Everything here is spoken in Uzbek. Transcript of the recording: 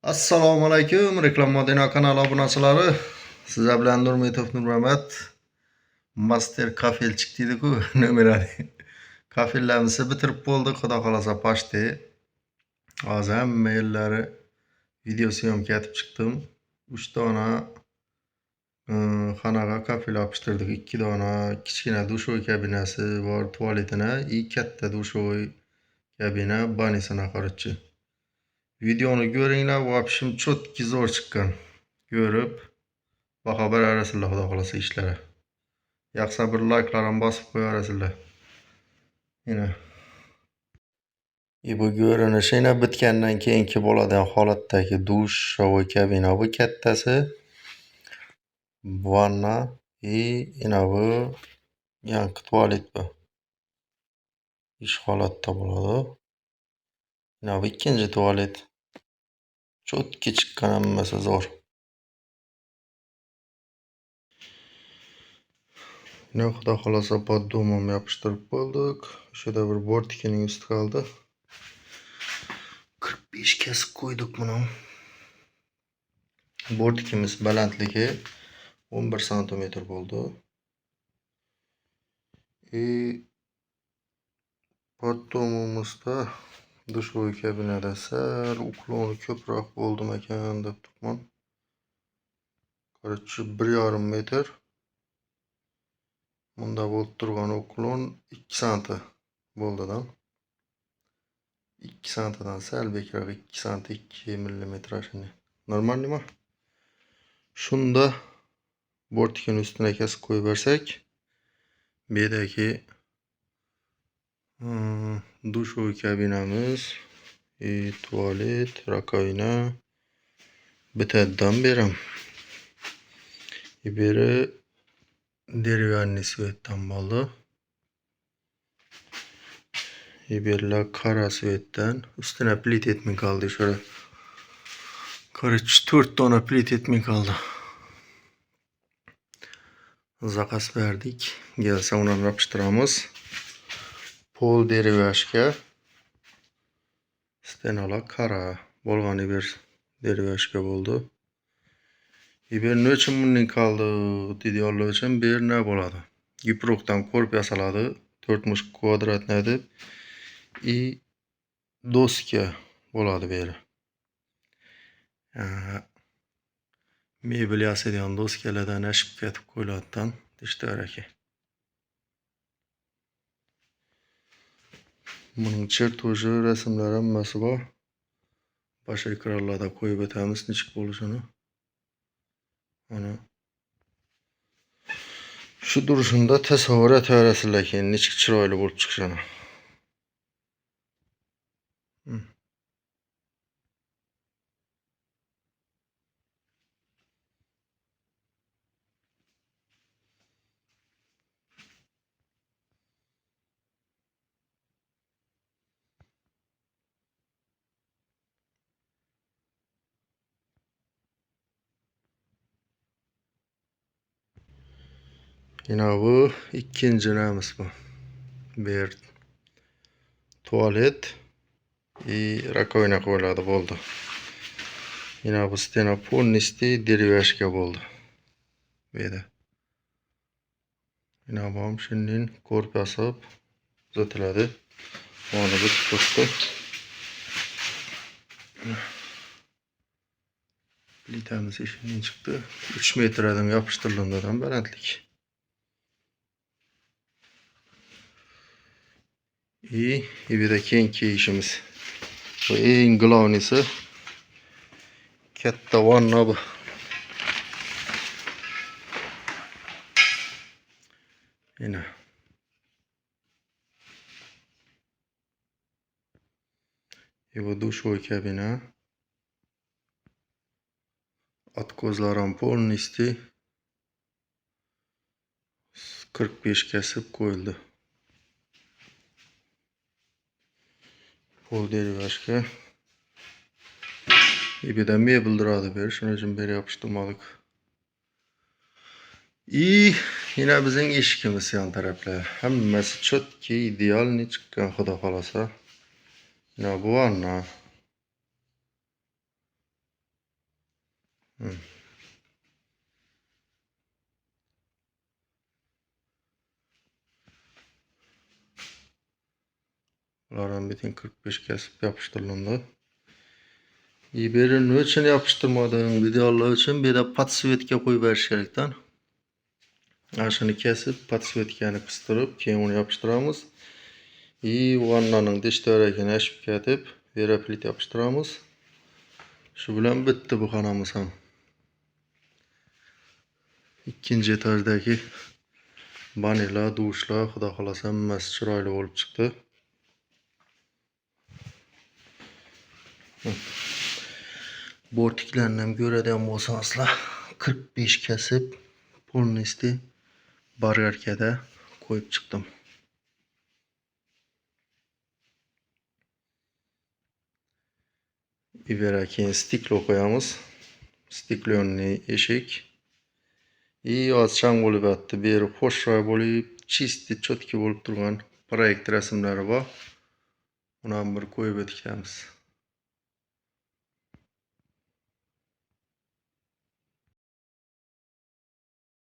Assalomu alaykum, Reklama Modena kanali obunachilari. Sizlar bilan Nurmetov Nurmamat. Master kafelchik deydi-ku, nomerali. Kafellarimizni bitirib bo'ldik, xudo xolasa pochta. Hozir hamma yerlari video syomka etib chiqdim. 3 dona xonaga kafel yopishtirdik. 2 dona kichkina dushoy kabinasi bor, tualetini, katta dushoy kabina, banisini qarchi. Videoni ko'ringlar, в общем, chotki zo'r chiqqan. Ko'rib baho berasizlar, xudo xolasa ishlari. Yaxshi bir layklarni bosib qo'yasizlar. Mana. Bu ko'rinishini bitgandan keyingi bo'ladigan holatdagi dush, shovoy kabina bu kattasi. Vanna yana bu yangi tualet bu. Ish holatda bo'ladi. Mana bu ikkinchi tualet. Chotki chiqqan, hammasi zo'r. Ne xudo xolasa poddomimni yopishtirib bo'ldik. O'shada bir bortikining usti qoldi. 45 kesib qo'ydik buni. Bortikimiz balandligi 11 sm bo'ldi. Poddomimizda dushoy kabinada sal ukloni ko'proq bo'ldim ekan deb turibman. Короче, 1,5 metr. Bunda bo'lib turgan uklon 2 sm bo'ldi-dan. 2 sm-dan sal bekroq 2 sm 2 mm shunday. Normalmi? Shunda bortikning ustiga kesib qo'yib bersak, bu yerdagi dushoy kabinamiz, tualet, rakovina bitadidan beram. Beri derivanniy svetdan bo'ldi. Berlar qora svetdan, ustuna plit etmay qoldi shora. Короче, 4 dona plit etmay qoldi. Zakaz berdik. Kelsa uni yopishtiramiz. Pol derivashga stenalar qora bo'lgani bir derivashga bo'ldi. Bir nechun bunday qoldi deydiganlar uchun bu yer nima bo'ladi? Giprokdan korp yasaladi, 4 kvadratni deb. Doska bo'ladi bu yer. Mebel yasagan doskalardan ashib ketib qo'yiladidan dishtar aka. Buning chertoji, rasmlari hammasi bor. Boshqa ekrallarda qo'yib o'tamiz nechik bo'lishini. Ana. Shu durishimda tasavvur etaverasizlar keyin nechik chiroyli bo'lib chiqishini. Yine bu ikinci neyimiz bu. Bir tuvalet rakovina koyuladı oldu. Yine bu stena polnisti derivashga bo'ldi. Böyle. Yine bu şimdi korp yasab uzatiladi. Onu bir tuttu. Plitamiz işinden çıktı. 3 metreden yapıştırıldığından balandlik. Bir de keyingi işimiz. Bu en glavnisi katta vanna bu. Yine. Bu dushoy kabina. Atkozlarim polnisti 45 kesib qo'yildi. Pol derivashga. Bir mebel duradi bir, shuning uchun beri yopishtirmadik. Yine bizning eshigimiz yon taraflar. Hammasi chotki, idealni chiqqan, xudo xolasa. Yine bu vanna. Bulardan bütün 45 kesip yapıştırıldı. Birini için yapıştırmadan videolar için bir de patsvetka koyup verişerlikten. Aşını kesip patsvetkani kıstırıp keyin onu yapıştıramız. Vannanın diş törekini eşip ketip veraplit yapıştıramız. Şu bilen bitti bu kanamız ham. İkinci etajdaki banila, duşla, xudo xolasa hammasi chiroyli bo'lib chiqdi. Bortiklarni ham ko'radigan bo'lsangizlar 45 kesib polnisti bargarkada koyup çıktım. Bibera keyin stiklo koyamiz. Stiklonni eshik. Az chang bo'lib yotdi. Beri xo'shroq bo'lib, chisti, chotki bo'lib turgan proyekt rasmlari bor. Uni ham bir qo'yib o'tamiz.